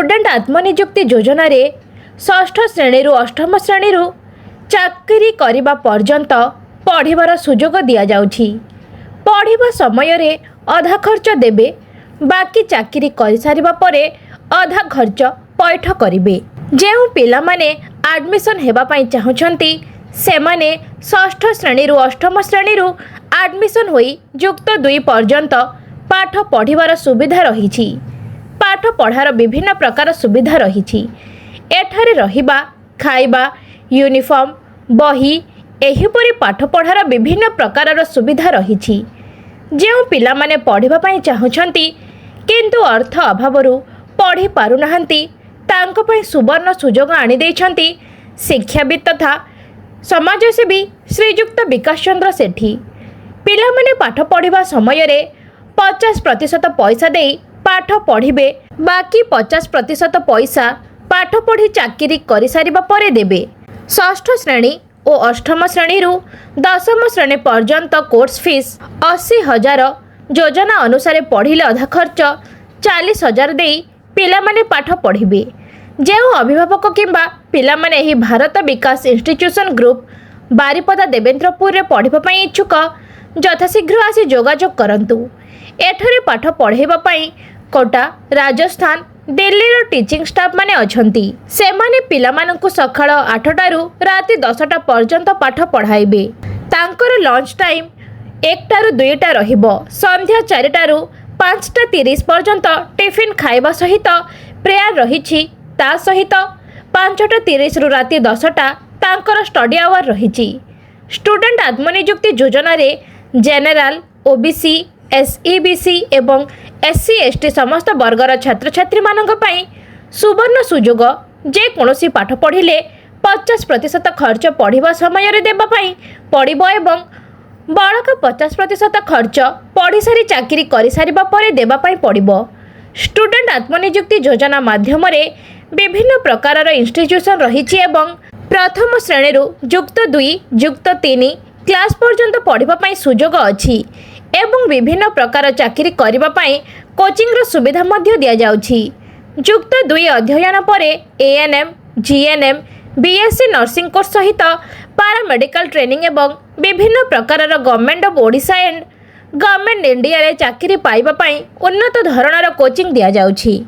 Student आत्मनियुक्ति योजना रे षष्ठ श्रेणी अष्टम श्रेणी चाकरी करने पर्यंत पढ़िबार सुजोग दि जाउछि। पढ़िबा समय रे अधा खर्च देबे, बाकी चाकरी कर सारिबा परे अधा खर्च पैठ करिवे। जेउ पिला माने एडमिशन हेबा पई चाहुछंती सेमाने षष्ठ श्रेणी अष्टम श्रेणी एडमिशन होई युक्त 2 पर्यंत पाठ पढ़िबार सुविधा रहिछि। पाठ पढ़ार विभिन्न प्रकार सुविधा रहिछि। एठारे रहिबा, खाइबा, यूनिफॉर्म, बही एहिपरि पाठ पढ़ार विभिन्न प्रकार सुविधा रहिछि। जेउ पिला माने पढ़िबा पई चाहुछंती किंतु अर्थ अभावरु पढ़ी पारुनाहंती, तांको पई सुवर्ण सुजोग आनि दैछंती शिक्षाविद तथा समाजसेवी श्रीयुक्त विकास चंद्र सेठी। पिला माने पाठ पढ़िबा समय रे 50% पैसा देई पाठ पढ़िबे, बाकी 50% पैसा पाठ पढ़ी चाकरी कर सारिबा परे देबे। षष्ठ श्रेणी और अष्टम श्रेणी 10म श्रेणी पर्यंत कोर्स फीस 80,000 योजना अनुसार पढ़िले अधा खर्च 40,000 देई पिला माने पाठ पढ़िबे। जेउ अभिभावक किंबा पिला माने एही भारत विकास इंस्टीट्यूशन ग्रुप बारिपदा देवेंद्रपुर रे पढ़िबा पई इच्छुक यथाशीघ्र आसी जोगाजोग करंतु। एठारे पाठ पढ़ाइबा पई कोटा, राजस्थान, दिल्ली रो टीचिंग स्टाफ माने अछंती। सेमाने पिला मानकु सखाळ 8टारू राति 10टा पर्यंत पाठ पढ़ाइबे। तांकर लंच टाइम 1टारू 2टा रहिबो। संध्या 4टारू 5:30 पर्यंत टिफिन खाइबा सहित प्रेयर रहिछि। ता सहित 5:30 रु राति 10टा तांकर स्टडी आवर रहिछि। स्टूडेंट आत्मनियुक्ति योजना रे जेनेराल, ओबीसी, एसईबीसी एवं एससी एसटी समस्त वर्गर छात्र छात्री मानक पई सुवर्ण सुजोग जे कोनोसी पाठ पढ़िले 50% खर्च पढ़िबा समय रे देबा पई पड़िबो एवं बळका 50% खर्च पढ़ी सारी चाकरी कर सारिबा परे देबा पई पड़िबो। स्टूडेंट आत्मनियुक्ति योजना माध्यम रे विभिन्न प्रकार इंस्टीट्यूशन रहिछि एवं प्रथम श्रेणी युक्त 2 युक्त 3 क्लास पर्यंत पढ़िबा पई सुजोग अछि एवं विभिन्न प्रकार चाकरी करबा पई कोचिंग रो सुविधा मध्य दिया जाउछि। युक्त 2 अध्ययन परे ANM, GNM, BSc nursing course सहित पारामेडिकल ट्रेनिंग एवं विभिन्न प्रकार government of Odisha and government India रे चाकरी पाइबा पई उन्नत धरणर कोचिंग दिया जाउछि।